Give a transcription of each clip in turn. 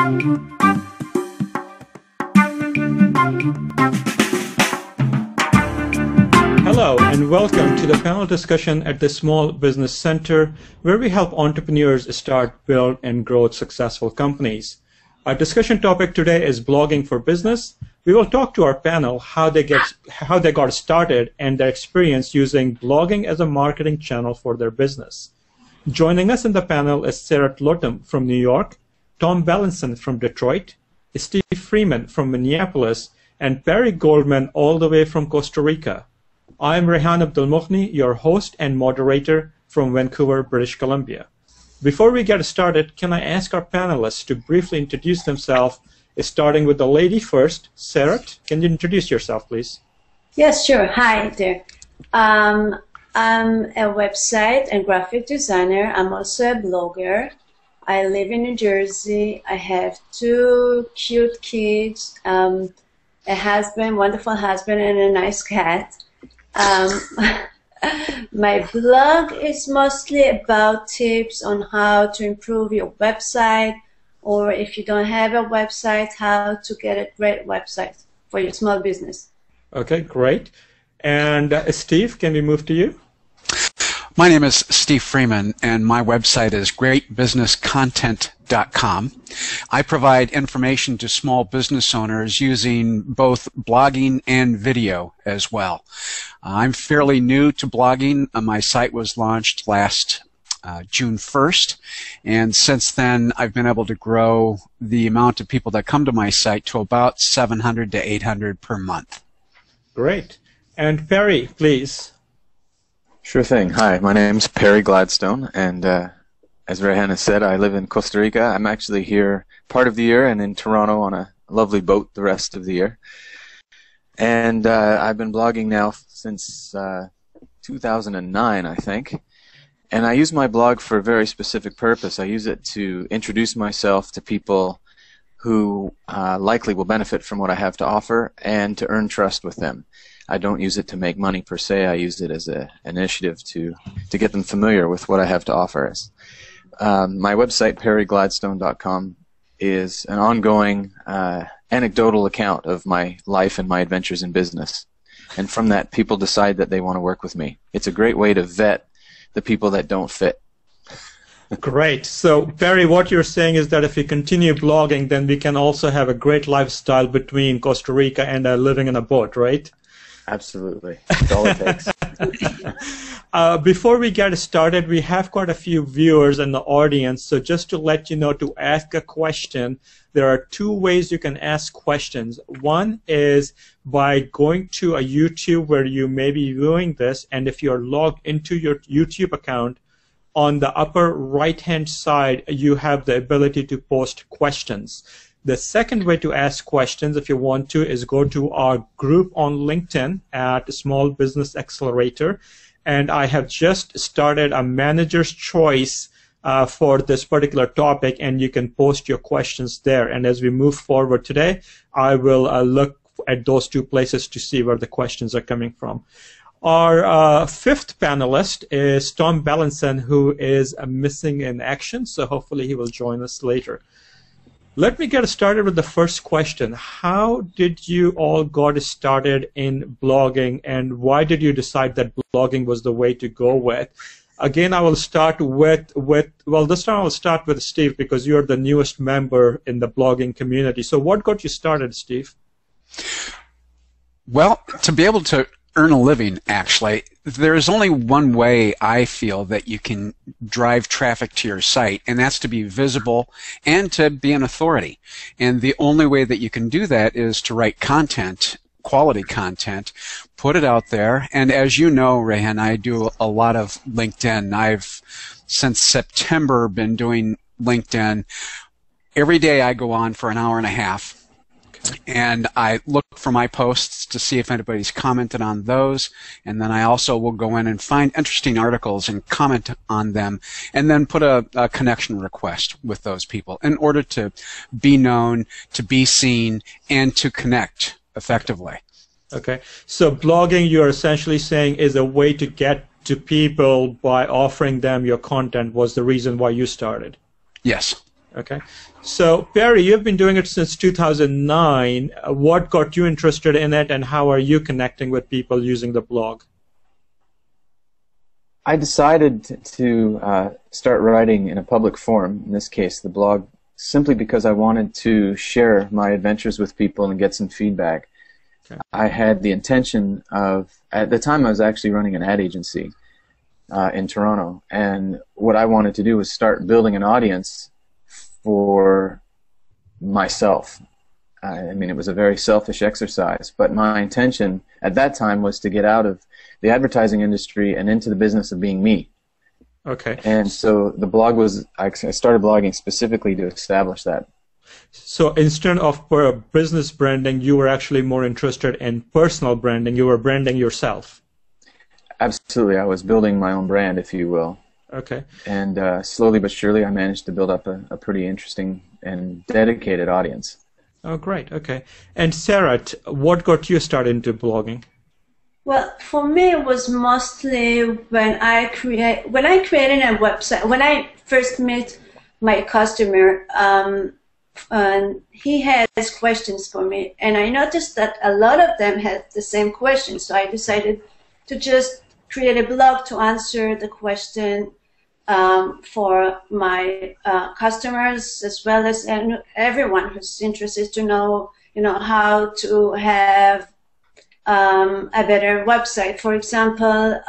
Hello and welcome to the panel discussion at the Small Business Center, where we help entrepreneurs start, build, and grow successful companies. Our discussion topic today is blogging for business. We will talk to our panel how they got started and their experience using blogging as a marketing channel for their business. Joining us in the panel is Sarah Lottom from New York, Tom Bellinson from Detroit, Steve Freeman from Minneapolis, and Perry Goldman all the way from Costa Rica. I'm Rehan Abdulmughni, your host and moderator from Vancouver, British Columbia. Before we get started, can I ask our panelists to briefly introduce themselves, starting with the lady first. Sarah, can you introduce yourself, please? Yes, sure. Hi there. I'm a website and graphic designer. I'm also a blogger. I live in New Jersey. I have 2 cute kids, a husband, wonderful husband, and a nice cat. My blog is mostly about tips on how to improve your website, or if you don't have a website, how to get a great website for your small business. Okay, great. And Steve, can we move to you? My name is Steve Freeman, and my website is greatbusinesscontent.com. I provide information to small business owners using both blogging and video as well. I'm fairly new to blogging. My site was launched last June 1st, and since then I've been able to grow the amount of people that come to my site to about 700 to 800 per month. Great. And Perry, please. Sure thing. Hi, my name's Perry Gladstone, and as Rehan has said, I live in Costa Rica. I'm actually here part of the year and in Toronto on a lovely boat the rest of the year. And I've been blogging now since 2009, I think. And I use my blog for a very specific purpose. I use it to introduce myself to people who likely will benefit from what I have to offer and to earn trust with them. I don't use it to make money per se. I use it as an initiative to get them familiar with what I have to offer. My website, perrygladstone.com, is an ongoing anecdotal account of my life and my adventures in business. And from that, people decide that they want to work with me. It's a great way to vet the people that don't fit. Great. So, Perry, what you're saying is that if we continue blogging, then we can also have a great lifestyle between Costa Rica and living in a boat, right? Absolutely. That's all it takes. Before we get started, we have quite a few viewers in the audience. So just to let you know, to ask a question, there are 2 ways you can ask questions. One is by going to a YouTube where you may be viewing this, and if you're logged into your YouTube account, on the upper right-hand side, you have the ability to post questions. The second way to ask questions, if you want to, is go to our group on LinkedIn at Small Business Accelerator. And I have just started a manager's choice for this particular topic, and you can post your questions there. And as we move forward today, I will look at those 2 places to see where the questions are coming from. Our 5th panelist is Tom Bellinson, who is missing in action, so hopefully he will join us later. Let me get started with the first question. How did you all got started in blogging, and why did you decide that blogging was the way to go with? Again, I will start with this time I will start with Steve, because you're the newest member in the blogging community. So what got you started, Steve? Well, to be able to earn a living, actually, there is only one way I feel that you can drive traffic to your site, and that's to be visible and to be an authority. And the only way that you can do that is to write content, quality content, put it out there. And as you know, Rehan, I do a lot of LinkedIn. I've, since September, been doing LinkedIn. Every day I go on for an hour and a half. And I look for my posts to see if anybody's commented on those, and then I also will go in and find interesting articles and comment on them, and then put a connection request with those people in order to be known, to be seen, and to connect effectively. Okay, so blogging, you're essentially saying, is a way to get to people by offering them your content was the reason why you started. Yes. Okay. So, Perry, you've been doing it since 2009. What got you interested in it, and how are you connecting with people using the blog? I decided to start writing in a public forum, in this case the blog, simply because I wanted to share my adventures with people and get some feedback. Okay. I had the intention of, at the time I was actually running an ad agency in Toronto, and what I wanted to do was start building an audience for myself. I mean, it was a very selfish exercise, but my intention at that time was to get out of the advertising industry and into the business of being me. Okay. And so the blog was, I started blogging specifically to establish that. So instead of business branding, you were actually more interested in personal branding. You were branding yourself. Absolutely. I was building my own brand, if you will. Okay. And slowly but surely I managed to build up a pretty interesting and dedicated audience. Oh, great. Okay. And Sarah, what got you started into blogging? Well, for me, it was mostly when I created a website. When I first met my customer, and he has questions for me, and I noticed that a lot of them had the same questions. So I decided to just create a blog to answer the question for my customers, as well as everyone who's interested to know, how to have a better website. For example,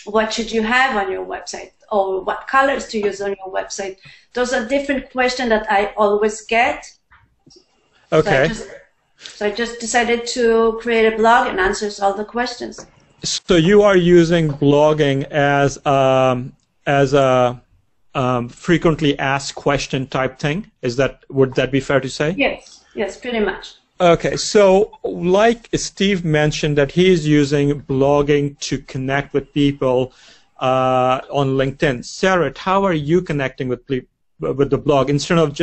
what should you have on your website, or what colors to use on your website? Those are different questions that I always get. Okay. So I just decided to create a blog and answers all the questions. So you are using blogging as a frequently asked question type thing? Would that be fair to say? Yes, pretty much. Okay, so like Steve mentioned that he is using blogging to connect with people on LinkedIn. Sarah, how are you connecting with the blog? Instead of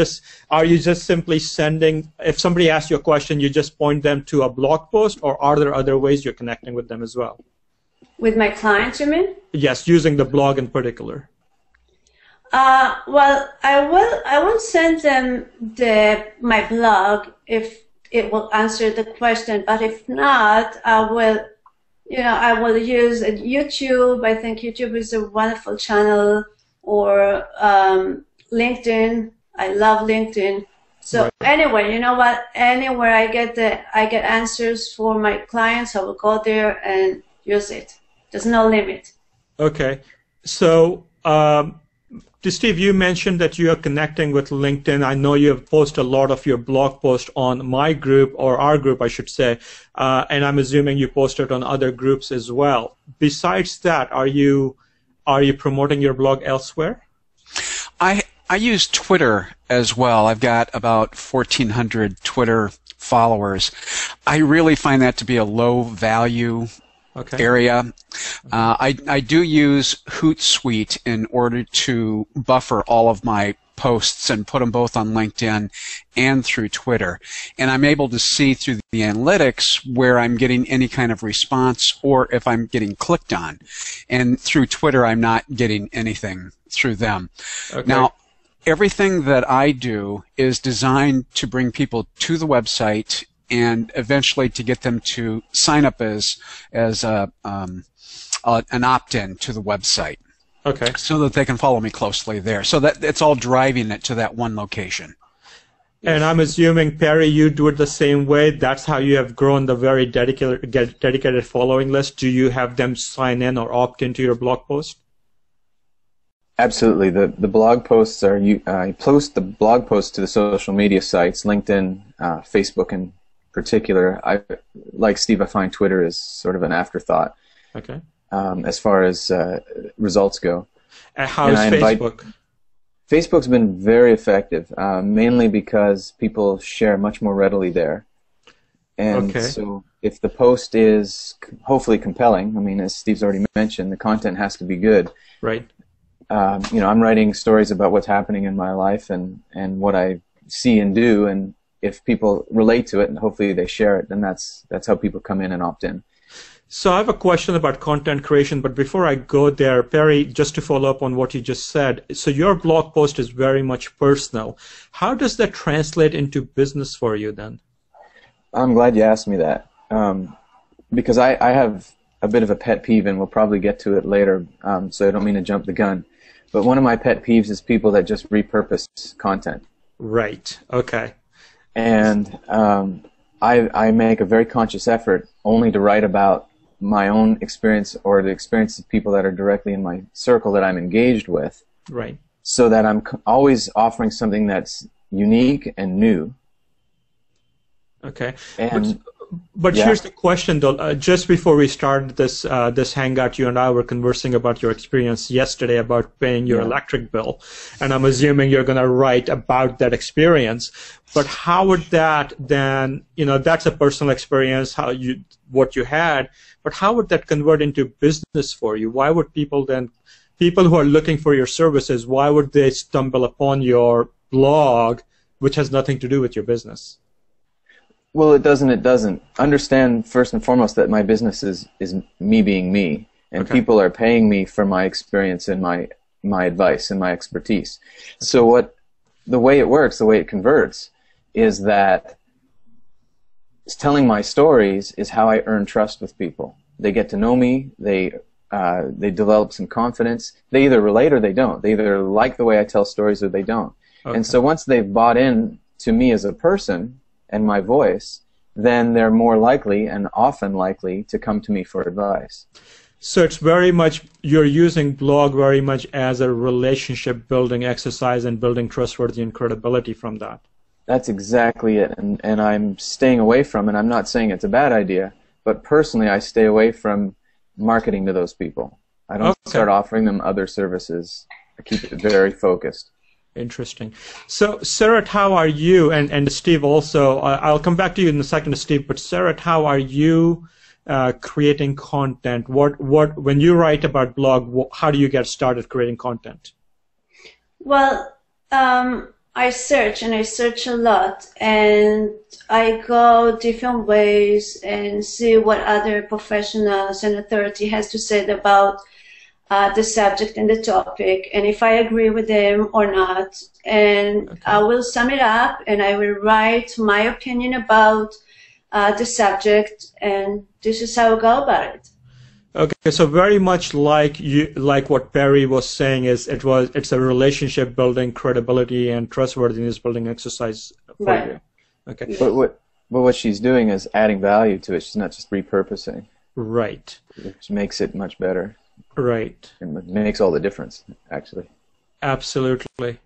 are you just simply sending, if somebody asks you a question, you just point them to a blog post, or are there other ways you're connecting with them as well? With my clients, you mean? Yes, using the blog in particular. Well, I will send them my blog if it will answer the question, but if not, I will use YouTube. I think YouTube is a wonderful channel, or LinkedIn. I love LinkedIn. So right. Anyway, you know what? Anywhere I get answers for my clients, I will go there and use it. There's no limit. Okay. So, Steve, you mentioned that you are connecting with LinkedIn. I know you have posted a lot of your blog posts on my group, or our group, I should say, and I'm assuming you posted on other groups as well. Besides that, are you promoting your blog elsewhere? I use Twitter as well. I've got about 1,400 Twitter followers. I really find that to be a low value area. I do use Hootsuite in order to buffer all of my posts and put them both on LinkedIn and through Twitter. And I'm able to see through the analytics where I'm getting any kind of response or if I'm getting clicked on. And through Twitter, I'm not getting anything through them. Okay. Now, everything that I do is designed to bring people to the website and eventually to get them to sign up as an opt-in to the website. Okay. So that they can follow me closely there. So that it's all driving it to that one location. And I'm assuming, Perry, you do it the same way. That's how you have grown the very dedicated following list. Do you have them sign in or opt into your blog post? Absolutely. The blog posts are I post the blog posts to the social media sites, LinkedIn, Facebook in particular. Like Steve, I find Twitter is sort of an afterthought. Okay. As far as results go. How is Facebook? Facebook's been very effective, mainly because people share much more readily there. And so if the post is hopefully compelling, I mean, as Steve's already mentioned, the content has to be good. Right. I'm writing stories about what's happening in my life and what I see and do, and if people relate to it and hopefully they share it, then that's how people come in and opt in. So I have a question about content creation, but before I go there, Perry, just to follow up on what you just said, so your blog post is very much personal. How does that translate into business for you then? I'm glad you asked me that, because I have a bit of a pet peeve, and we'll probably get to it later, so I don't mean to jump the gun. But one of my pet peeves is people that just repurpose content. Right. Okay. And I make a very conscious effort only to write about my own experience or the experience of people that are directly in my circle that I'm engaged with. Right. So that I'm always offering something that's unique and new. Okay. And But yeah. Here's the question, though. Just before we started this hangout, you and I were conversing about your experience yesterday about paying your electric bill, and I'm assuming you're going to write about that experience. But how would that then, that's a personal experience, what you had, but how would that convert into business for you? Why would people who are looking for your services, why would they stumble upon your blog, which has nothing to do with your business? Well, it doesn't. Understand first and foremost that my business is me being me, and people are paying me for my experience and my advice and my expertise. So the way it works, the way it converts, is that telling my stories is how I earn trust with people. They get to know me. They develop some confidence. They either relate or they don't. They either like the way I tell stories or they don't. Okay. And so once they've bought in to me as a person and my voice, then they're more likely and often likely to come to me for advice. So it's very much, you're using blog very much as a relationship building exercise and building trustworthy and credibility from that. That's exactly it, and I'm staying away from, and I'm not saying it's a bad idea, but personally I stay away from marketing to those people. I don't start offering them other services. I keep it very focused. Interesting. So, Sarat, how are you? And Steve also. I'll come back to you in a second, Steve. But Sarat, how are you creating content? When you write about blog, how do you get started creating content? Well, I search a lot, and I go different ways and see what other professionals and authority has to say about the subject and the topic, and if I agree with them or not, and I will sum it up and I will write my opinion about the subject, and this is how I go about it. Okay, so very much like what Perry was saying, it's a relationship building, credibility and trustworthiness building exercise for you. Okay. But what she's doing is adding value to it. She's not just repurposing. Right. Which makes it much better. Right. It makes all the difference, actually. Absolutely.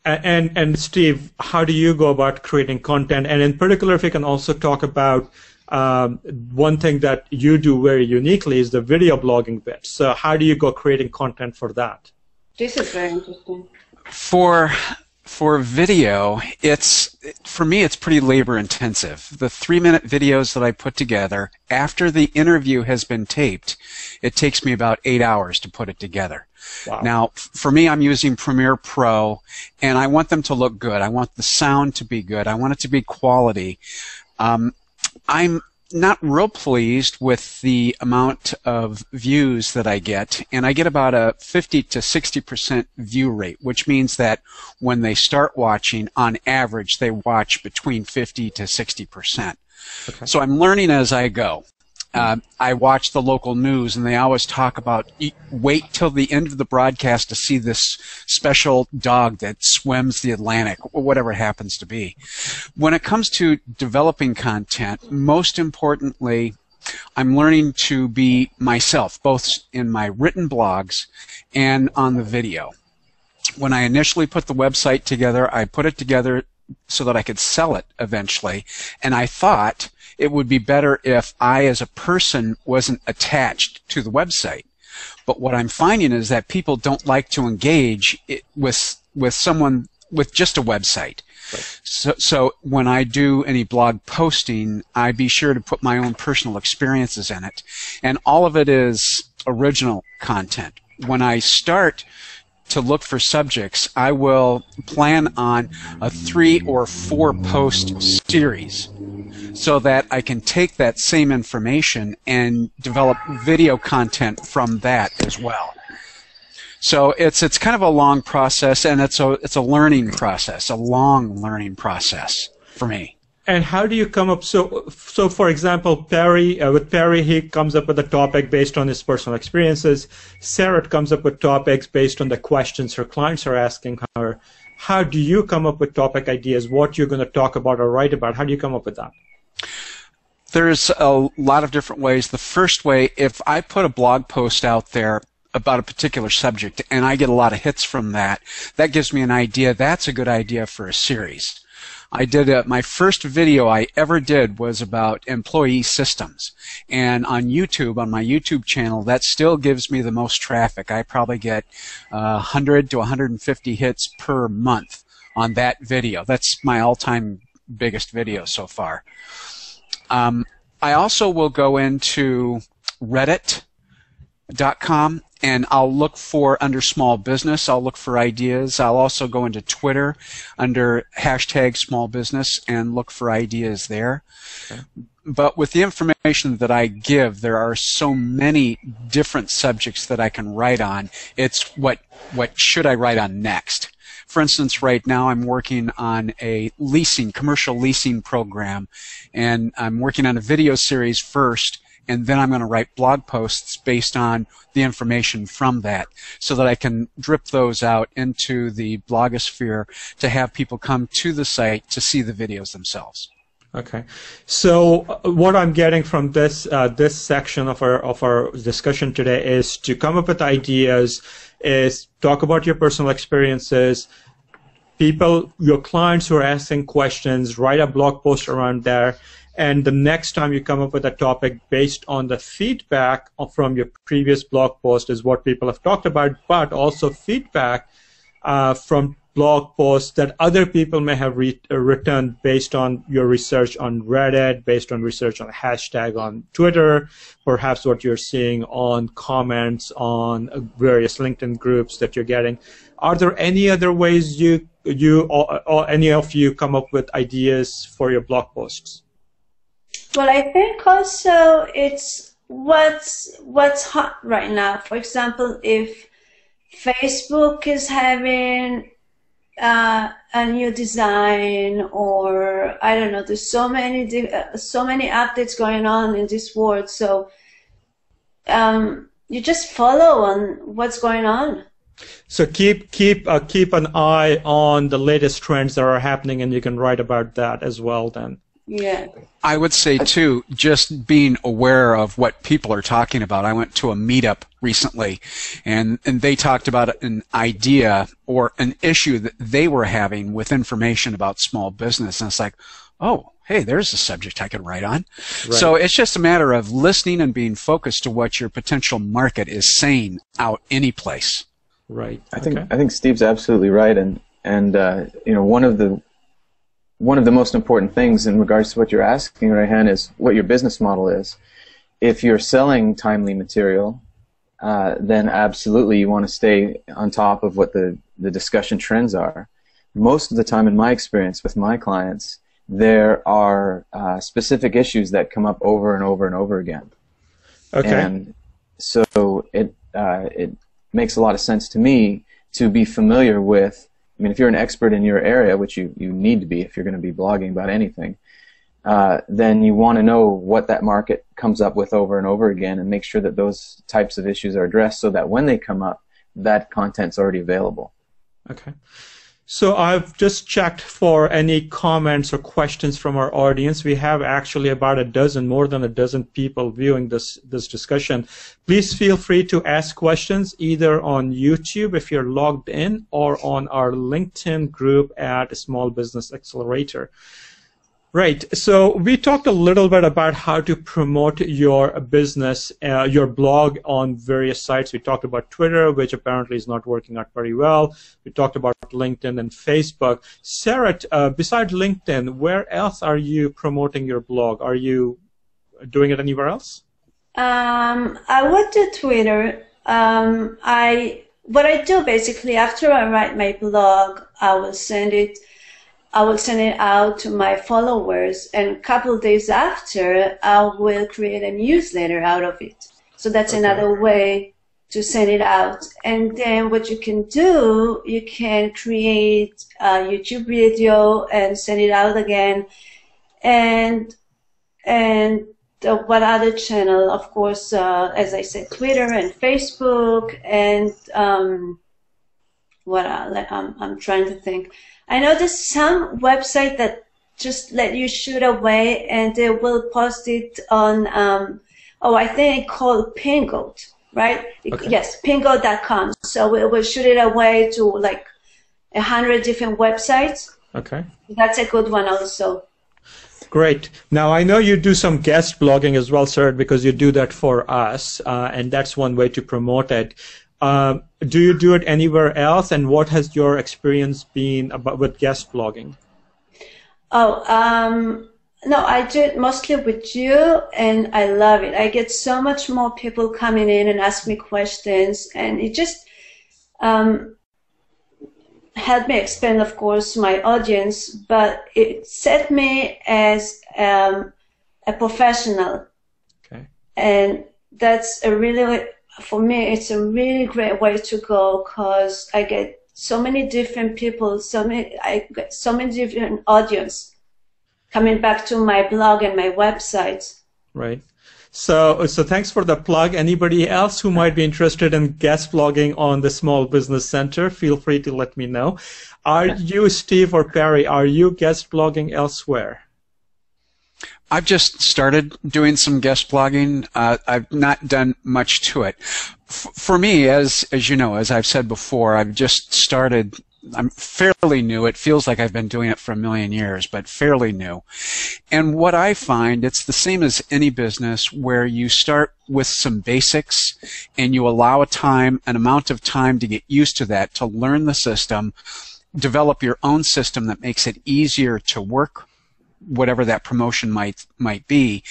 And Steve, how do you go about creating content? And in particular, if you can also talk about one thing that you do very uniquely is the video blogging bit. So how do you go creating content for that? This is very interesting. For video, for me it's pretty labor intensive. The 3-minute videos that I put together after the interview has been taped, it takes me about 8 hours to put it together. Wow. Now, for me, I'm using Premiere Pro, and I want them to look good. I want the sound to be good. I want it to be quality. I'm not real pleased with the amount of views that I get, and I get about a 50 to 60% view rate, which means that when they start watching, on average, they watch between 50 to 60%. Okay. So I'm learning as I go. I watch the local news, and they always talk about wait till the end of the broadcast to see this special dog that swims the Atlantic, or whatever it happens to be. When it comes to developing content, most importantly, I'm learning to be myself, both in my written blogs and on the video. When I initially put the website together, I put it together so that I could sell it eventually, and I thought it would be better if I as a person wasn't attached to the website. But what I'm finding is that people don't like to engage with someone with just a website. Right. So when I do any blog posting, I be sure to put my own personal experiences in it. And all of it is original content. When I start to look for subjects, I will plan on a 3 or 4 post series. so that I can take that same information and develop video content from that as well. So it's kind of a long process, and it's a learning process, a long learning process for me. And how do you come up? So for example, with Perry, he comes up with a topic based on his personal experiences. Sarah comes up with topics based on the questions her clients are asking her. How do you come up with topic ideas? What you're going to talk about or write about? How do you come up with that? There's a lot of different ways. The first way, if I put a blog post out there about a particular subject and I get a lot of hits from that, that gives me an idea. That's a good idea for a series. I did my first video I ever did was about employee systems, and on YouTube, on my YouTube channel, that still gives me the most traffic. I probably get 100 to 150 hits per month on that video. That's my all-time biggest video so far. I also will go into Reddit.com, and I'll look for, under small business, I'll look for ideas. I'll also go into Twitter under hashtag small business and look for ideas there. Okay. But with the information that I give, there are so many different subjects that I can write on. It's what should I write on next? For instance, right now I'm working on a commercial leasing program, and I'm working on a video series first, and then I'm going to write blog posts based on the information from that so that I can drip those out into the blogosphere to have people come to the site to see the videos themselves. Okay. So what I'm getting from this this section of our discussion today is to come up with ideas, is talk about your personal experiences, your clients who are asking questions, write a blog post around there. And the next time you come up with a topic based on the feedback from your previous blog post is what people have talked about, but also feedback from blog posts that other people may have written based on your research on Reddit, based on research on hashtag on Twitter, perhaps what you're seeing on comments on various LinkedIn groups that you're getting. Are there any other ways you or any of you come up with ideas for your blog posts? Well, I think also it's what's hot right now. For example, if Facebook is having a new design, or I don't know, there's so many updates going on in this world. So you just follow on what's going on. So keep an eye on the latest trends that are happening, and you can write about that as well then. Yeah. I would say, too, just being aware of what people are talking about. I went to a meetup recently, and they talked about an idea or an issue that they were having with information about small business. And it's like, oh, hey, there's a subject I could write on. Right. So it's just a matter of listening and being focused to what your potential market is saying out any place. Right. I think Steve's absolutely right. And you know, one of the most important things in regards to what you're asking, Rehan, is what your business model is. If you're selling timely material, then absolutely you want to stay on top of what the discussion trends are. Most of the time, in my experience with my clients, there are specific issues that come up over and over and over again. Okay. And so it makes a lot of sense to me to be familiar with, I mean, if you're an expert in your area, which you need to be if you're going to be blogging about anything, then you want to know what that market comes up with over and over again and make sure that those types of issues are addressed so that when they come up, that content's already available. Okay. So I've just checked for any comments or questions from our audience. We have actually about more than a dozen people viewing this discussion. Please feel free to ask questions either on YouTube if you're logged in or on our LinkedIn group at Small Business Accelerator. Right. So we talked a little bit about how to promote your business, your blog on various sites. We talked about Twitter, which apparently is not working out very well. We talked about LinkedIn and Facebook. Sarah, besides LinkedIn, where else are you promoting your blog? Are you doing it anywhere else? I would do Twitter. What I do basically, after I write my blog, I will send it I will send it out to my followers, and a couple of days after, I will create a newsletter out of it. So that's another way to send it out. And then what you can do, you can create a YouTube video and send it out again. And what other channel? Of course, as I said, Twitter and Facebook, and what I'm trying to think. I know there's some website that just let you shoot away, and they will post it on. I think it's called Pingoat, right? Okay. Yes, Pingoat.com. So it will shoot it away to like 100 different websites. Okay. That's a good one also. Great. Now, I know you do some guest blogging as well, sir, because you do that for us, and that's one way to promote it. Do you do it anywhere else, and what has your experience been with guest blogging? No, I do it mostly with you, and I love it. I get so much more people coming in and ask me questions, and it just helped me expand, of course, my audience, but it set me as a professional. Okay. And that's for me, it's a really great way to go, because I get so many different people, I get so many different audience coming back to my blog and my website. Right. So thanks for the plug. Anybody else who might be interested in guest blogging on the Small Business Center, feel free to let me know. Are you, Steve or Perry, are you guest blogging elsewhere? I've just started doing some guest blogging. I've not done much to it. For me, as you know, as I've said before, I've just started. I'm fairly new. It feels like I've been doing it for a million years, but fairly new. And what I find, it's the same as any business, where you start with some basics and you allow an amount of time to get used to that, to learn the system, develop your own system that makes it easier to work, whatever that promotion might be.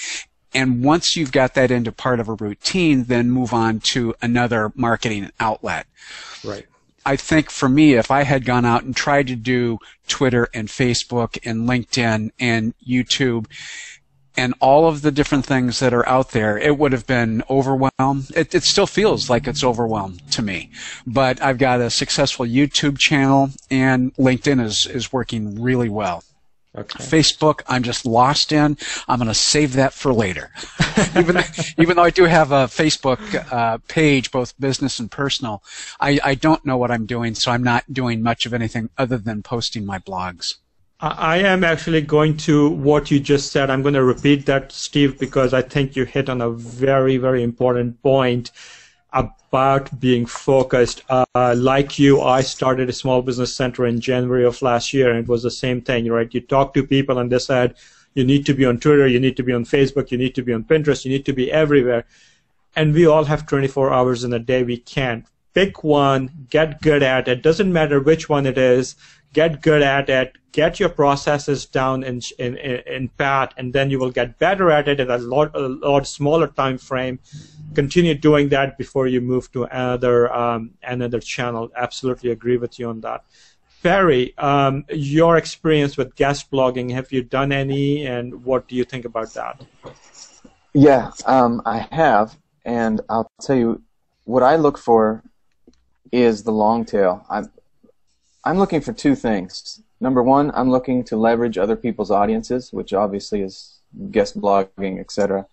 And once you've got that into part of a routine, then move on to another marketing outlet. Right. I think for me, if I had gone out and tried to do Twitter and Facebook and LinkedIn and YouTube and all of the different things that are out there, it would have been overwhelmed. It still feels like it's overwhelmed to me. But I've got a successful YouTube channel, and LinkedIn is working really well. Okay. Facebook, I'm just lost in. I'm going to save that for later. even though I do have a Facebook page, both business and personal, I don't know what I'm doing, so I'm not doing much of anything other than posting my blogs. I am actually going to what you just said. I'm going to repeat that, Steve, because I think you hit on a very, very important point about being focused. Like you, I started a Small Business Center in January of last year, and it was the same thing, right? You talk to people and they said, you need to be on Twitter, you need to be on Facebook, you need to be on Pinterest, you need to be everywhere. And we all have 24 hours in a day. We can't. Pick one, get good at it. Doesn't matter which one it is. Get good at it. Get your processes down in pat, and then you will get better at it at a lot smaller time frame. Continue doing that before you move to another channel. Absolutely agree with you on that. Perry, your experience with guest blogging, have you done any, and what do you think about that? Yeah, I have, and I'll tell you what I look for is the long tail. I'm looking for two things. Number one, I'm looking to leverage other people's audiences, which obviously is guest blogging, etc.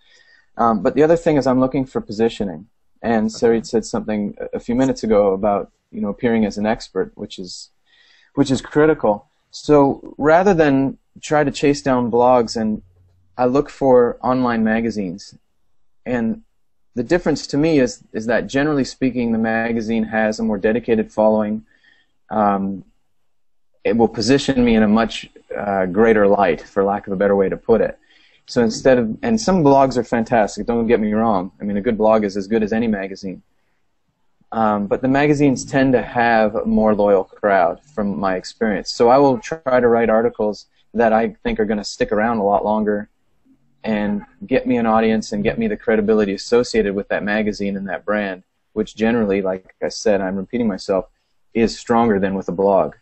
But the other thing is I'm looking for positioning. And Sarit said something a few minutes ago about appearing as an expert, which is critical. So rather than try to chase down blogs, and I look for online magazines. And the difference to me is that generally speaking, the magazine has a more dedicated following. It will position me in a much greater light, for lack of a better way to put it. So and some blogs are fantastic, don't get me wrong. I mean, a good blog is as good as any magazine. But the magazines tend to have a more loyal crowd from my experience. So I will try to write articles that I think are going to stick around a lot longer and get me an audience and get me the credibility associated with that magazine and that brand, which generally, like I said, I'm repeating myself, is stronger than with a blog.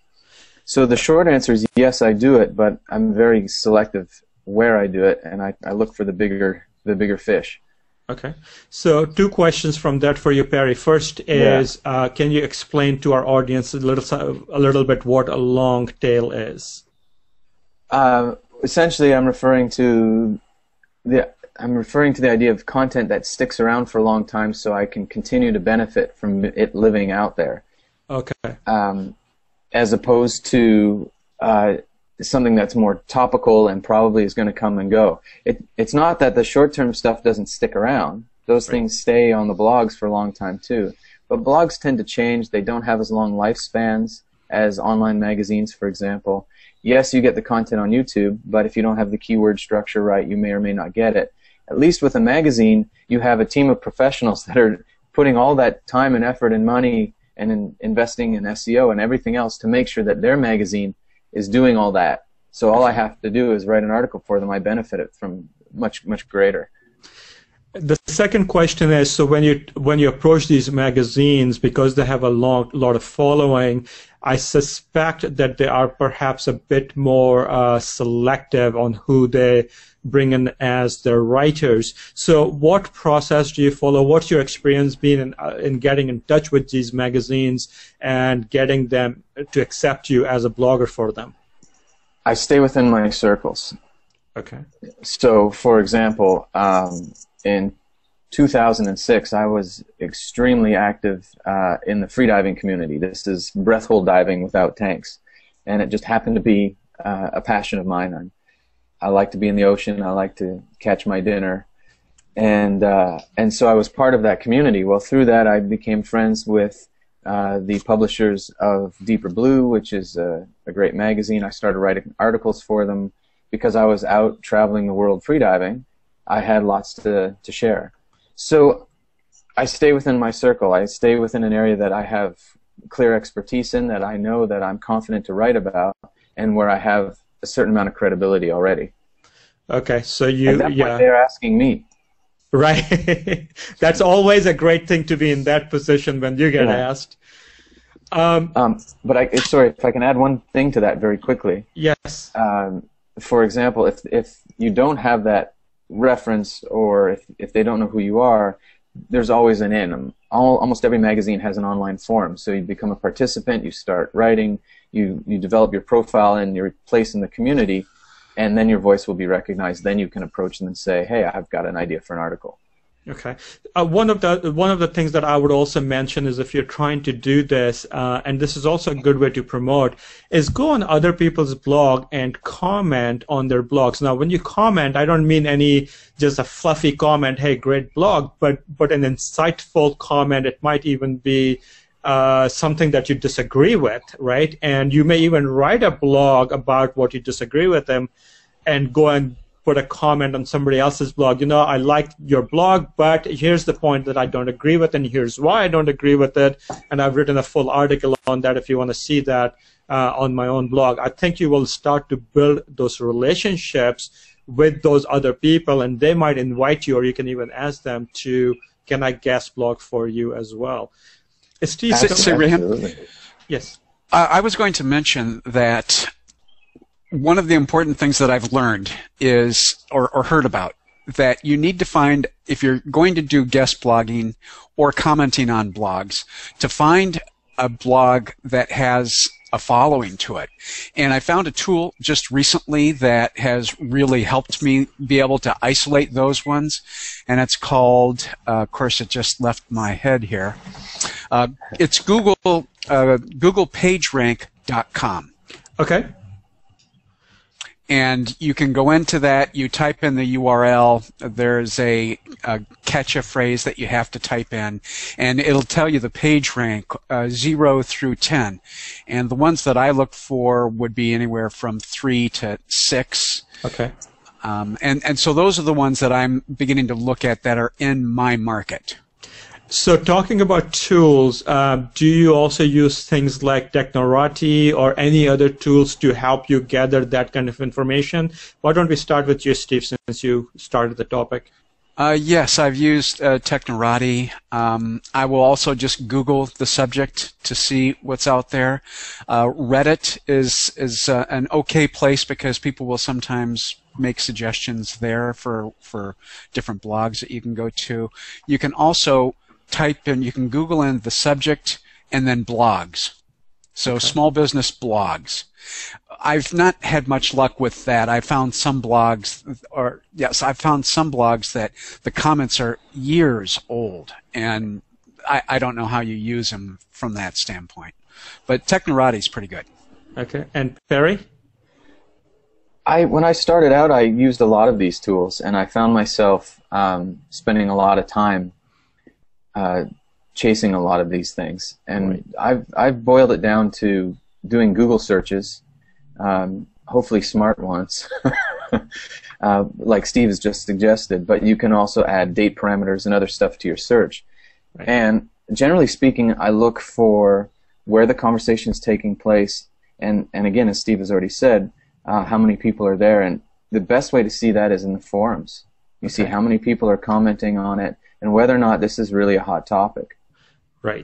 So the short answer is yes, I do it, but I'm very selective where I do it, and I look for the bigger fish. Okay. So two questions from that for you, Perry. First is, can you explain to our audience a little bit what a long tail is? Essentially, I'm referring to the idea of content that sticks around for a long time, so I can continue to benefit from it living out there. Okay. As opposed to something that's more topical and probably is going to come and go. It's not that the short-term stuff doesn't stick around. Those things stay on the blogs for a long time too. But blogs tend to change. They don't have as long lifespans as online magazines, for example. Yes, you get the content on YouTube, but if you don't have the keyword structure right, you may or may not get it. At least with a magazine, you have a team of professionals that are putting all that time and effort and money and investing in SEO and everything else to make sure that their magazine is doing all that. So all I have to do is write an article for them. I benefit it from much greater. The second question is, so when you approach these magazines, because they have a lot of following, I suspect that they are perhaps a bit more selective on who they bring in as their writers. So what process do you follow? What's your experience been in getting in touch with these magazines and getting them to accept you as a blogger for them? I stay within my circles. Okay. So, for example, in 2006, I was extremely active in the freediving community. This is breath hold diving without tanks, and it just happened to be a passion of mine. I like to be in the ocean. I like to catch my dinner, and so I was part of that community. Well, through that, I became friends with the publishers of Deeper Blue, which is a great magazine. I started writing articles for them because I was out traveling the world freediving. I had lots to share. So I stay within my circle. I stay within an area that I have clear expertise in, that I know that I'm confident to write about, and where I have a certain amount of credibility already. Okay, so they're asking me. Right. That's always a great thing to be in that position when you get asked. But sorry, if I can add one thing to that very quickly. Yes. For example, if you don't have that reference, or if they don't know who you are, there's always an in. Almost every magazine has an online forum, so you become a participant, you start writing, you develop your profile and your place in the community, and then your voice will be recognized. Then you can approach them and say, hey, I've got an idea for an article. Okay. One of the things that I would also mention is, if you're trying to do this, and this is also a good way to promote, is go on other people's blog and comment on their blogs. Now, when you comment, I don't mean just a fluffy comment, hey, great blog, but an insightful comment. It might even be something that you disagree with, right? And you may even write a blog about what you disagree with them, and go and put a comment on somebody else's blog. I like your blog, but here's the point that I don't agree with, and here's why I don't agree with it. And I've written a full article on that if you want to see that on my own blog. I think you will start to build those relationships with those other people, and they might invite you, or you can even ask them to, can I guest blog for you as well? Steve, Absolutely. Yes. I was going to mention that one of the important things that I've learned is, or heard about, that you need to find, if you're going to do guest blogging or commenting on blogs, to find a blog that has a following to it. And I found a tool just recently that has really helped me be able to isolate those ones, and it's called, of course it just left my head here, it's Google PageRank.com. Okay. And you can go into that, you type in the URL, there's a catch-a phrase that you have to type in, and it'll tell you the page rank 0 through 10. And the ones that I look for would be anywhere from 3 to 6. Okay. And so those are the ones that I'm beginning to look at that are in my market. So talking about tools, do you also use things like Technorati or any other tools to help you gather that kind of information? Why don't we start with you, Steve, since you started the topic? Yes, I've used Technorati. I will also just Google the subject to see what's out there. Reddit is an okay place because people will sometimes make suggestions there for different blogs that you can go to. You can also you can Google in the subject and then blogs. So Okay. small business blogs. I've not had much luck with that. I found some blogs, that the comments are years old, and I don't know how you use them from that standpoint. But Technorati is pretty good. Okay. And Perry? When I started out, I used a lot of these tools, and I found myself spending a lot of time chasing a lot of these things. And Right. I've boiled it down to doing Google searches, hopefully smart ones, like Steve has just suggested. But you can also add date parameters and other stuff to your search. Right. And generally speaking, I look for where the conversation is taking place, and again, as Steve has already said, how many people are there. And the best way to see that is in the forums. You see how many people are commenting on it and whether or not this is really a hot topic. Right.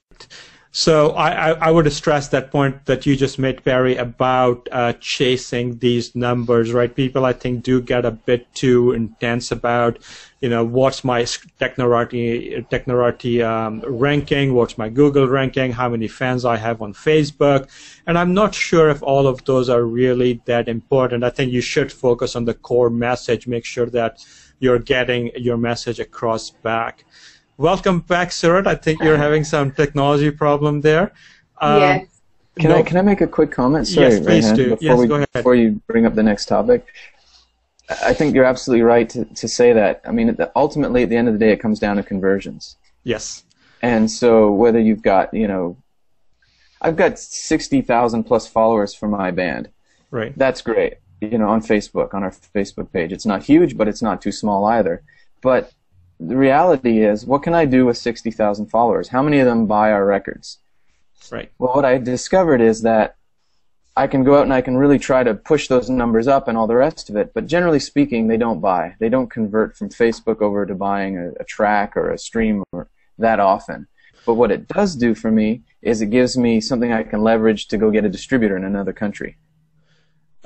So I would stress that point that you just made, Perry, about chasing these numbers, right? People, I think, do get a bit too intense about, what's my Technorati ranking, what's my Google ranking, how many fans I have on Facebook. And I'm not sure if all of those are really that important. I think you should focus on the core message, make sure that you're getting your message across back. Welcome back, Surat. I think you're having some technology problem there. Yes. Can I make a quick comment? Sorry, Yes, please Rayhan, do. Yes, go ahead. Before you bring up the next topic, I think you're absolutely right to say that. I mean, ultimately, at the end of the day, it comes down to conversions. Yes. And so whether you've got, I've got 60,000 plus followers for my band. Right. That's great. On Facebook, on our Facebook page. It's not huge, but it's not too small either. But the reality is, what can I do with 60,000 followers? How many of them buy our records? Right. Well, what I discovered is that I can go out and I can really try to push those numbers up and all the rest of it, but generally speaking, they don't buy. They don't convert from Facebook over to buying a track or a stream or that often. But what it does do for me is it gives me something I can leverage to go get a distributor in another country.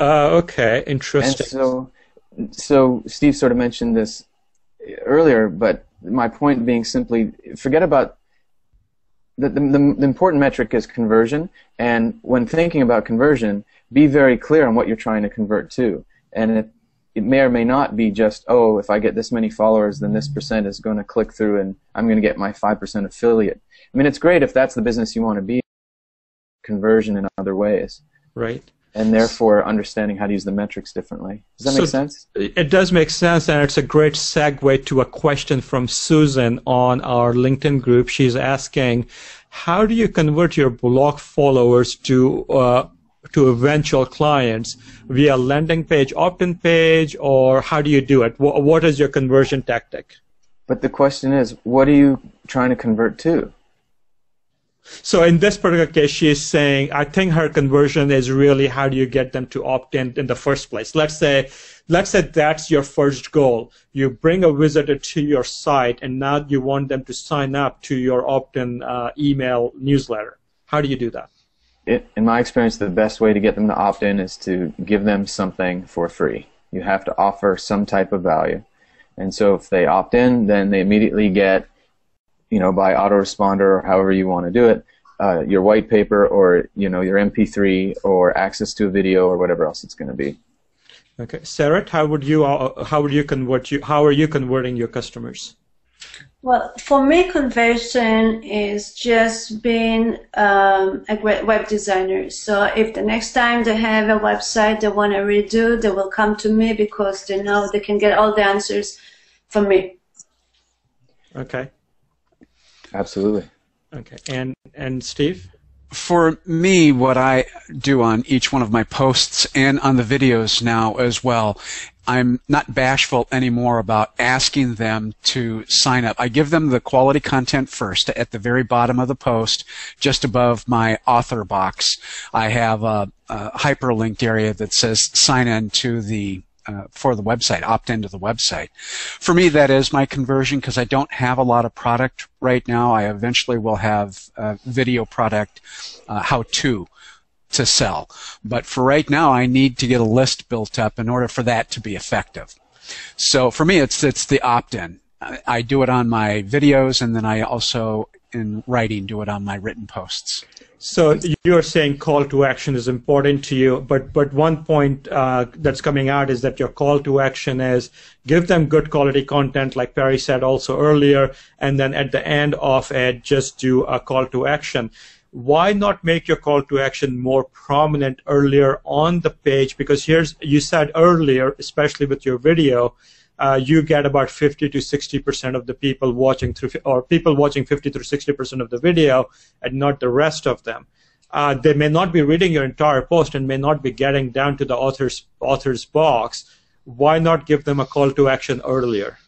Okay, interesting. And so Steve sort of mentioned this earlier, but my point being simply, forget about the important metric is conversion, and when thinking about conversion, be very clear on what you're trying to convert to. And it may or may not be just, if I get this many followers, then this percent is going to click through and I'm going to get my 5% affiliate. I mean, it's great if that's the business you want to be, conversion in other ways. Right. And therefore understanding how to use the metrics differently. Does that make sense? It does make sense, and it's a great segue to a question from Susan on our LinkedIn group. She's asking, how do you convert your blog followers to eventual clients via landing page, opt-in page, or how do you do it? What is your conversion tactic? But the question is, what are you trying to convert to? So in this particular case, she is saying, I think her conversion is really how do you get them to opt in the first place. Let's say that's your first goal. You bring a visitor to your site, and now you want them to sign up to your opt-in email newsletter. How do you do that? In my experience, the best way to get them to opt in is to give them something for free. You have to offer some type of value. And so if they opt in, then they immediately get, by autoresponder or however you want to do it, your white paper or, your MP3 or access to a video or whatever else it's going to be. Okay. Sarah, how are you converting your customers? Well, for me, conversion is just being a great web designer. So if the next time they have a website they want to redo, they will come to me because they know they can get all the answers from me. Okay. Absolutely. Okay. And Steve? For me, what I do on each one of my posts and on the videos now as well, I'm not bashful anymore about asking them to sign up. I give them the quality content first at the very bottom of the post, just above my author box. I have a hyperlinked area that says sign in to the for the website, opt into the website. For me, that is my conversion because I don't have a lot of product right now. I eventually will have video product how-to sell. But for right now, I need to get a list built up in order for that to be effective. So for me, it's the opt-in. I do it on my videos, and then I also, in writing, do it on my written posts. So you're saying call to action is important to you, but one point that's coming out is that your call to action is give them good quality content, like Perry said also earlier, and then at the end of it, just do a call to action. Why not make your call to action more prominent earlier on the page? Because you said earlier, especially with your video, you get about 50 to 60% of the people watching people watching 50 to 60% of the video, and not the rest of them. They may not be reading your entire post and may not be getting down to the author's box. Why not give them a call to action earlier?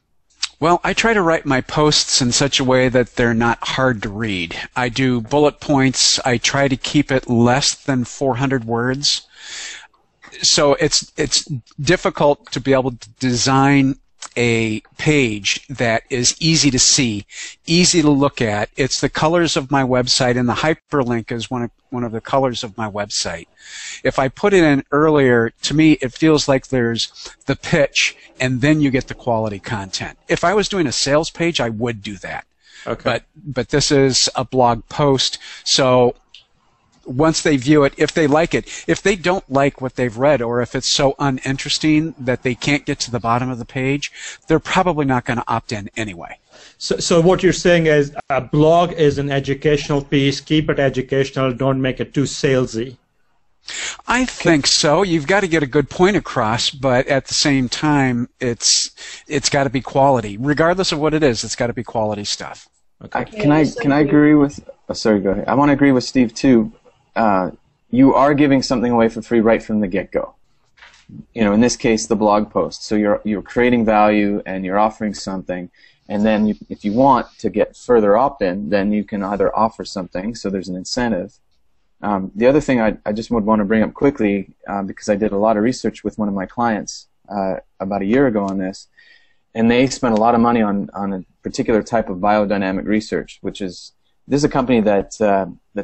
Well, I try to write my posts in such a way that they're not hard to read. I do bullet points. I try to keep it less than 400 words. So it's difficult to be able to design a page that is easy to see, easy to look at. It's the colors of my website, and the hyperlink is one of the colors of my website. If I put it in earlier, to me it feels like there's the pitch, and then you get the quality content. If I was doing a sales page, I would do that. Okay. But this is a blog post, so once they view it, if they like it, if they don't like what they've read, or if it's so uninteresting that they can't get to the bottom of the page, they're probably not going to opt in anyway. So what you're saying is a blog is an educational piece. Keep it educational. Don't make it too salesy. I think so. You've got to get a good point across, but at the same time, it's got to be quality. Regardless of what it is, it's got to be quality stuff. Okay. Can I agree with? Oh, sorry, go ahead. I want to agree with Steve too. You are giving something away for free right from the get-go. You know, in this case, the blog post. So you're creating value and you're offering something, and then if you want to get further opt-in, then you can either offer something, so there's an incentive. The other thing I just would want to bring up quickly, because I did a lot of research with one of my clients about a year ago on this, and they spent a lot of money on a particular type of biodynamic research, this is a company that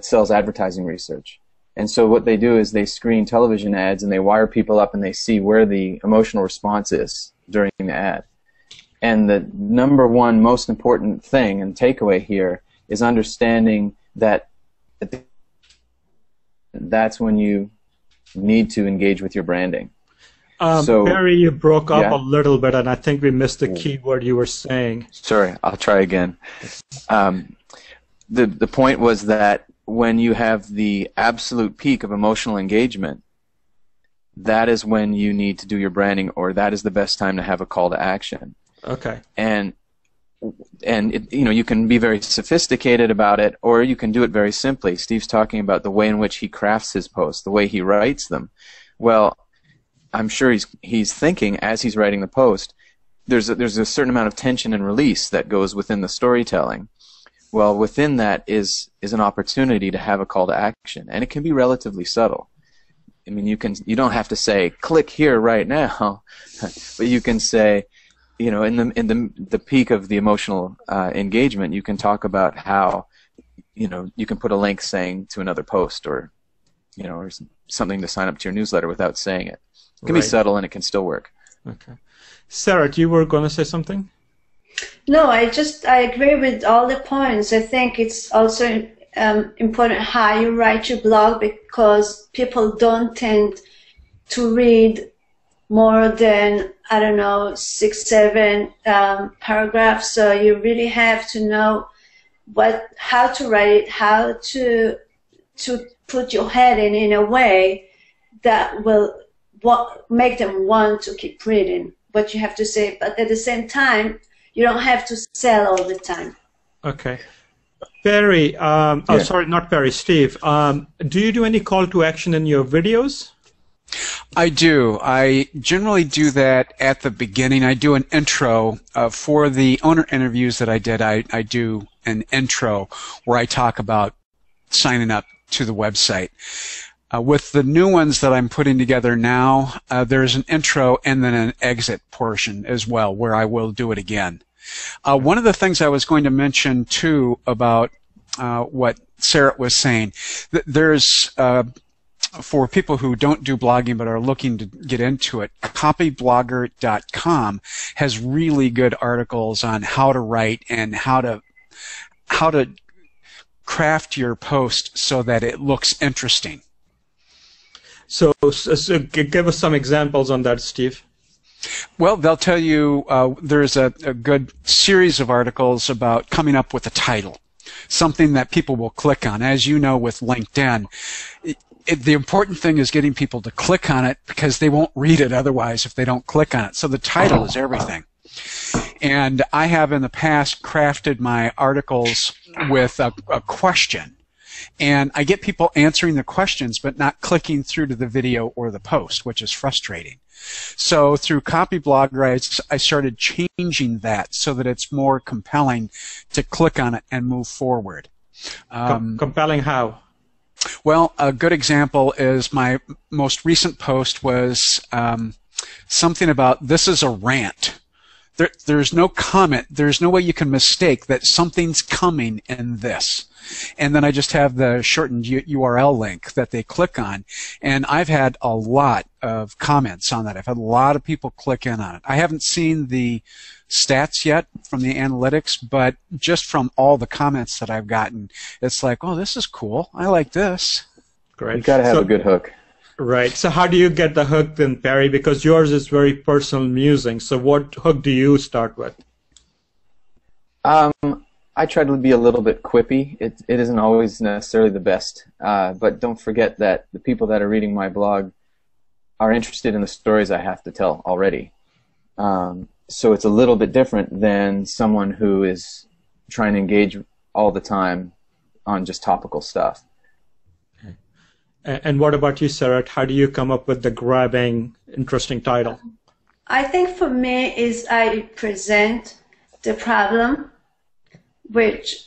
sells advertising research. And so what they do is they screen television ads and they wire people up and they see where the emotional response is during the ad. And the number one most important thing and takeaway here is understanding that that's when you need to engage with your branding. Barry, you broke up a little bit, and I think we missed the key word you were saying. Sorry, I'll try again. The point was that when you have the absolute peak of emotional engagement, that is when you need to do your branding, or that is the best time to have a call to action. Okay. And you can be very sophisticated about it, or you can do it very simply. Steve's talking about the way in which he crafts his posts, the way he writes them. Well, I'm sure he's thinking as he's writing the post, there's a certain amount of tension and release that goes within the storytelling. Well, within that is an opportunity to have a call to action, and it can be relatively subtle. I mean, you don't have to say click here right now, but you can say, in the peak of the emotional engagement, you can talk about how, you can put a link saying to another post, or something to sign up to your newsletter without saying it. It can be subtle and it can still work. Okay. Sarah, you were going to say something? No, I agree with all the points. I think it's also important how you write your blog, because people don't tend to read more than, 6, 7 paragraphs. So you really have to know how to write it, how to put your head in a way that will make them want to keep reading what you have to say. But at the same time, you don't have to sell all the time. Okay. Perry, sorry, not Perry, Steve, do you do any call to action in your videos? I do. I generally do that at the beginning. I do an intro. For the owner interviews that I did, I do an intro where I talk about signing up to the website. With the new ones that I'm putting together now, there's an intro and then an exit portion as well, where I will do it again. One of the things I was going to mention, too, about what Sarah was saying, there's, for people who don't do blogging but are looking to get into it, copyblogger.com has really good articles on how to write and how to craft your post so that it looks interesting. So give us some examples on that, Steve. Well, they'll tell you there's a good series of articles about coming up with a title, something that people will click on. As you know, with LinkedIn, the important thing is getting people to click on it because they won't read it otherwise if they don't click on it. So the title is everything. And I have in the past crafted my articles with a question. And I get people answering the questions but not clicking through to the video or the post, which is frustrating. So through Copyblogger, I started changing that so that it's more compelling to click on it and move forward. Compelling how? Well, a good example is my most recent post was something about this is a rant. There's no comment. There's no way you can mistake that something's coming in this. And then I just have the shortened URL link that they click on. And I've had a lot of comments on that. I've had a lot of people click in on it. I haven't seen the stats yet from the analytics, but just from all the comments that I've gotten, it's like, oh, this is cool. I like this. Great. You've got to have a good hook. Right. So how do you get the hook then, Perry? Because yours is very personal musing. So what hook do you start with? I try to be a little bit quippy. It isn't always necessarily the best, but don't forget that the people that are reading my blog are interested in the stories I have to tell already. So it's a little bit different than someone who is trying to engage all the time on just topical stuff. And what about you, Sarah? How do you come up with the grabbing, interesting title? I think for me is I present the problem, which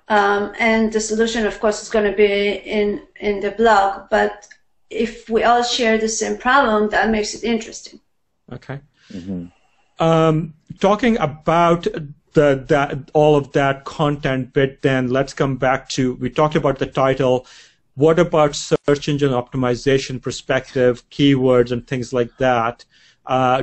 and the solution, of course, is going to be in the blog. But if we all share the same problem, that makes it interesting. Okay. Mm-hmm. Talking about all of that content bit, then let's come back to, we talked about the title. What about search engine optimization perspective, keywords, and things like that?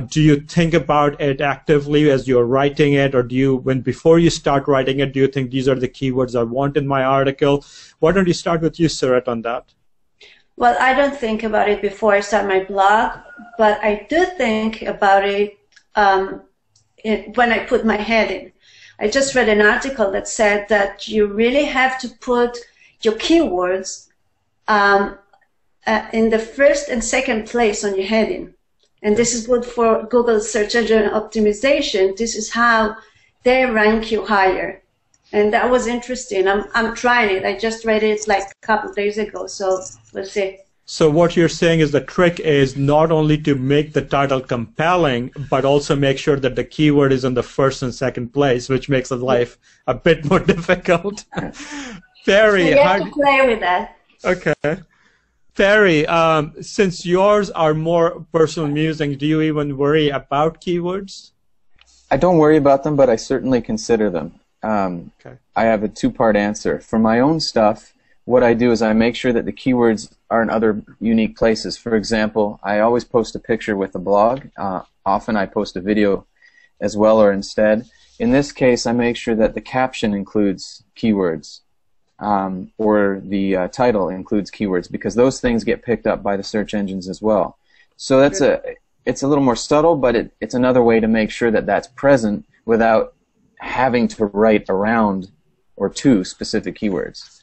Do you think about it actively as you're writing it, or do you, before you start writing it, do you think these are the keywords I want in my article? Why don't you start with you, Sarat, on that? Well, I don't think about it before I start my blog, but I do think about it when I put my head in. I just read an article that said that you really have to put your keywords in the first and second place on your heading. And this is good for Google search engine optimization. This is how they rank you higher. And that was interesting. I'm trying it. I just read it like a couple of days ago, so we'll see. So what you're saying is the trick is not only to make the title compelling, but also make sure that the keyword is in the first and second place, which makes the life a bit more difficult. Perry, so you have to play with that. Okay. Perry, since yours are more personal musings, do you even worry about keywords? I don't worry about them, but I certainly consider them. Okay. I have a two-part answer. For my own stuff, what I do is I make sure that the keywords are in other unique places. For example, I always post a picture with a blog. Often I post a video as well or instead. In this case, I make sure that the caption includes keywords. Or the title includes keywords, because those things get picked up by the search engines as well. So that's it's a little more subtle, but it's another way to make sure that that's present without having to write around or to specific keywords.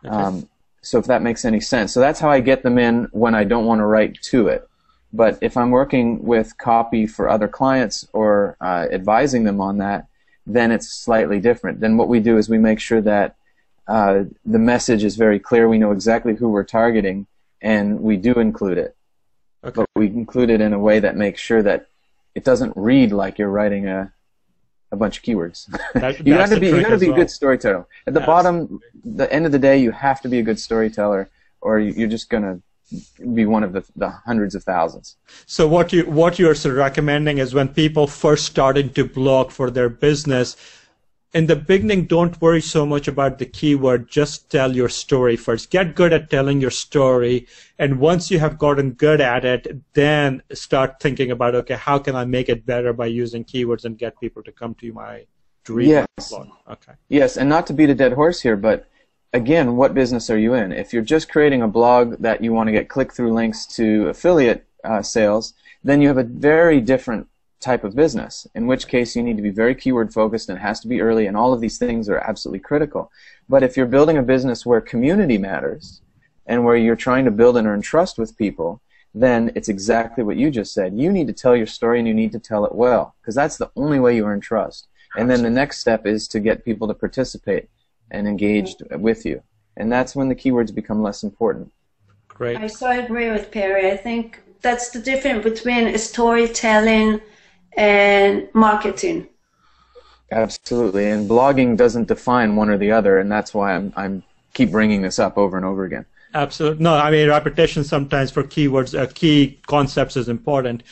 Okay. So if that makes any sense. So that's how I get them in when I don't want to write to it. But if I'm working with copy for other clients or advising them on that, then it's slightly different. Then what we do is we make sure that the message is very clear. We know exactly who we're targeting, and we do include it. Okay. But we include it in a way that makes sure that it doesn't read like you're writing a bunch of keywords. You got to be a good storyteller. At the bottom, the end of the day, you have to be a good storyteller, or you're just gonna be one of the hundreds of thousands. So what you're sort of recommending is when people first starting to blog for their business, in the beginning, don't worry so much about the keyword. Just tell your story first. Get good at telling your story. And once you have gotten good at it, then start thinking about, okay, how can I make it better by using keywords and get people to come to read my blog? Okay. Yes, and not to beat a dead horse here, but again, what business are you in? If you're just creating a blog that you want to get click-through links to affiliate sales, then you have a very different type of business, in which case you need to be very keyword focused and it has to be early, and all of these things are absolutely critical. But if you're building a business where community matters and where you're trying to build and earn trust with people, then it's exactly what you just said. You need to tell your story and you need to tell it well, because that's the only way you earn trust. And then the next step is to get people to participate and engage with you. And that's when the keywords become less important. Great. I so agree with Perry. I think that's the difference between storytelling and marketing. Absolutely, and blogging doesn't define one or the other, and that's why I'm keep bringing this up over and over again. Absolutely. No, I mean, repetition sometimes for keywords, key concepts is important.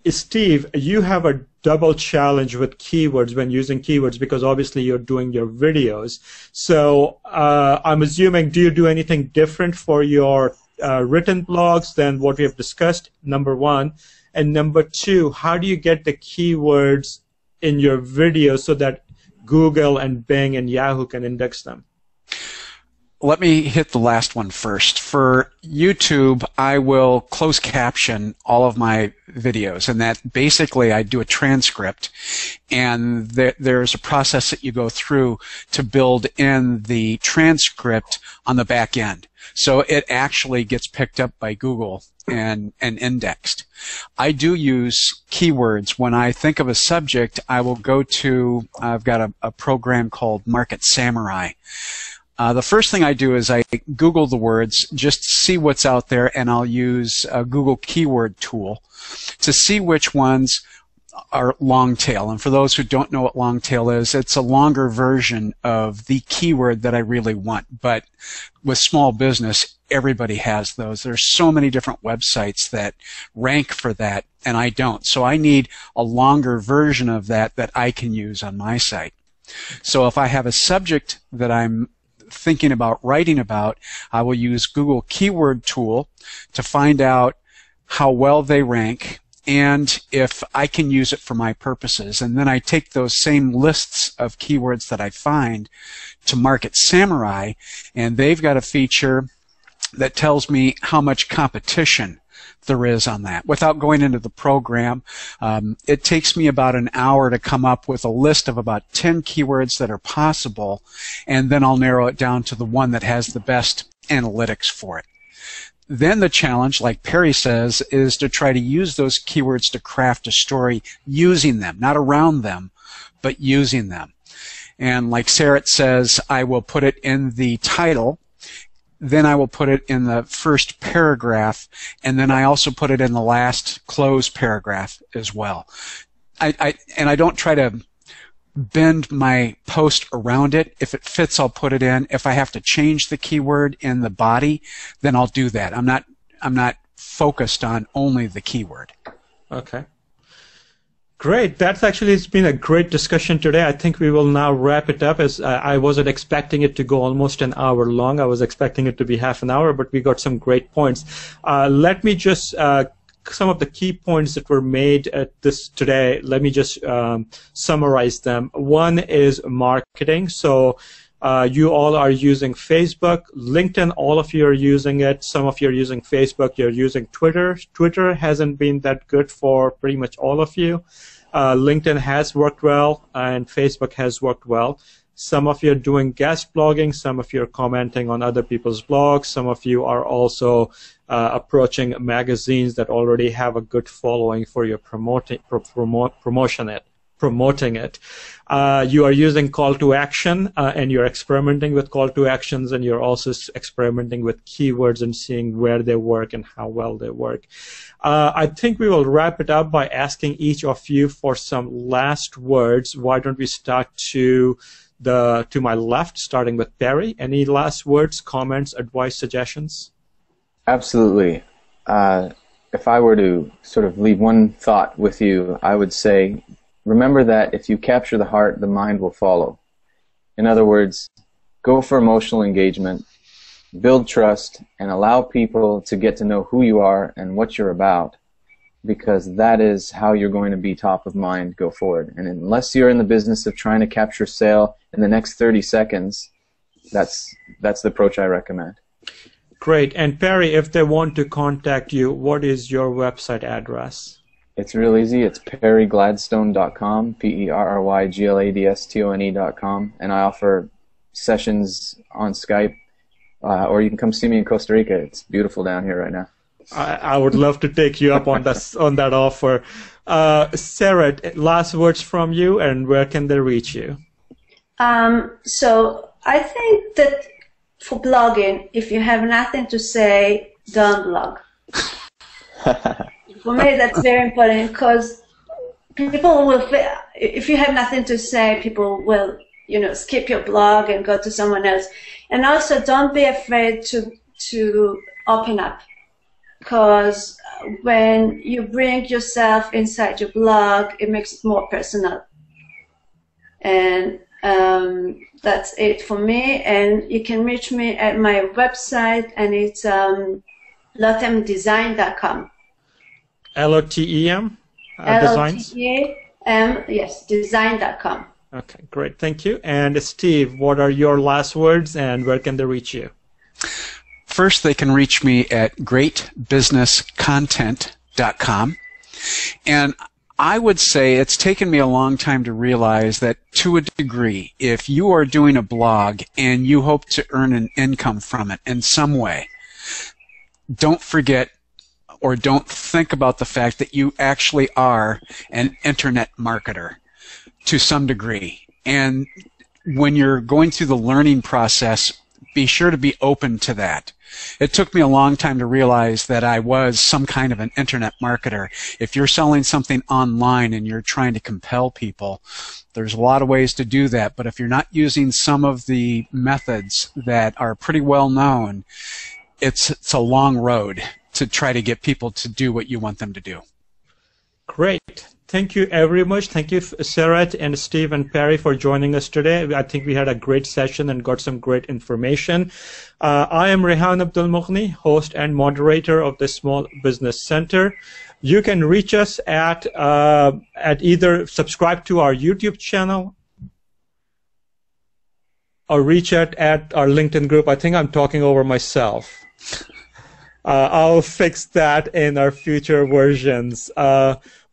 Steve, you have a double challenge with keywords when using keywords because obviously you're doing your videos. So I'm assuming, do you do anything different for your written blogs than what we have discussed, number one? And number two, how do you get the keywords in your videos so that Google and Bing and Yahoo can index them? Let me hit the last one first. For YouTube, I will closed caption all of my videos, and that basically I do a transcript, and there's a process that you go through to build in the transcript on the back end. So it actually gets picked up by Google and indexed. I do use keywords. When I think of a subject, I will go to, I've got a program called Market Samurai. The first thing I do is I Google the words, just see what's out there, and I'll use a Google keyword tool to see which ones are long tail. And for those who don't know what long tail is, it's a longer version of the keyword that I really want. But with small business, everybody has those. There's so many different websites that rank for that, and I don't. So I need a longer version of that I can use on my site. So if I have a subject that I'm thinking about writing about, I will use Google Keyword Tool to find out how well they rank and if I can use it for my purposes. And then I take those same lists of keywords that I find to Market Samurai, and they've got a feature that tells me how much competition there is on that. Without going into the program, it takes me about an hour to come up with a list of about 10 keywords that are possible, and then I'll narrow it down to the one that has the best analytics for it. Then the challenge, like Perry says, is to try to use those keywords to craft a story using them, not around them, but using them. And like Sarah says, I will put it in the title, then I will put it in the first paragraph, and then I also put it in the last closed paragraph as well. I don't try to bend my post around it. If it fits, I'll put it in. If I have to change the keyword in the body, then I'll do that. I'm not focused on only the keyword. Okay. Great. That's actually, it's been a great discussion today. I think we will now wrap it up, as I wasn't expecting it to go almost an hour long. I was expecting it to be half an hour, but we got some great points. Let me just, some of the key points that were made at this today, let me just summarize them. One is marketing. So you all are using Facebook, LinkedIn, all of you are using it. Some of you are using Facebook, you're using Twitter. Twitter hasn't been that good for pretty much all of you. LinkedIn has worked well, and Facebook has worked well. Some of you are doing guest blogging. Some of you are commenting on other people's blogs. Some of you are also approaching magazines that already have a good following for your promoting it. You are using call to action, and you're experimenting with call to actions, and you're also experimenting with keywords and seeing where they work and how well they work. I think we will wrap it up by asking each of you for some last words. Why don't we start to my left, starting with Perry. Any last words, comments, advice, suggestions? Absolutely. if I were to sort of leave one thought with you, I would say, remember that if you capture the heart, the mind will follow. In other words, go for emotional engagement, build trust, and allow people to get to know who you are and what you're about, because that is how you're going to be top of mind go forward. And unless you're in the business of trying to capture sale in the next 30 seconds, that's the approach I recommend. Great. And Perry, if they want to contact you, what is your website address? It's real easy. It's perrygladstone.com, perrygladstone.com, and I offer sessions on Skype, or you can come see me in Costa Rica. It's beautiful down here right now. I would love to take you up on that offer. Sarah, last words from you, and where can they reach you? So I think that for blogging, if you have nothing to say, don't blog. For me, that's very important, because people will, if you have nothing to say, people will, skip your blog and go to someone else. And also, don't be afraid to open up, because when you bring yourself inside your blog, it makes it more personal. And that's it for me. And you can reach me at my website, and it's lotemdesign.com. LOTEM? Designs? LOTEM, yes, design.com. Okay, great. Thank you. And Steve, what are your last words, and where can they reach you? First, they can reach me at greatbusinesscontent.com. And I would say it's taken me a long time to realize that, to a degree, if you are doing a blog and you hope to earn an income from it in some way, don't forget or don't think about the fact that you actually are an internet marketer to some degree. And when you're going through the learning process, be sure to be open to that. It took me a long time to realize that I was some kind of an internet marketer. If you're selling something online and you're trying to compel people, there's a lot of ways to do that. But if you're not using some of the methods that are pretty well known, it's a long road to try to get people to do what you want them to do. Great. Thank you very much. Thank you, Sarah and Steve and Perry, for joining us today. I think we had a great session and got some great information. I am Rehan Abdul Mughni, host and moderator of the Small Business Center. You can reach us at either subscribe to our YouTube channel or reach out at our LinkedIn group. I think I'm talking over myself. I'll fix that in our future versions.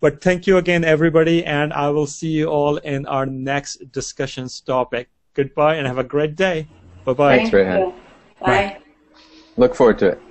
But thank you again, everybody, and I will see you all in our next discussions topic. Goodbye, and have a great day. Bye-bye. Thanks, Rehan. Bye. Look forward to it.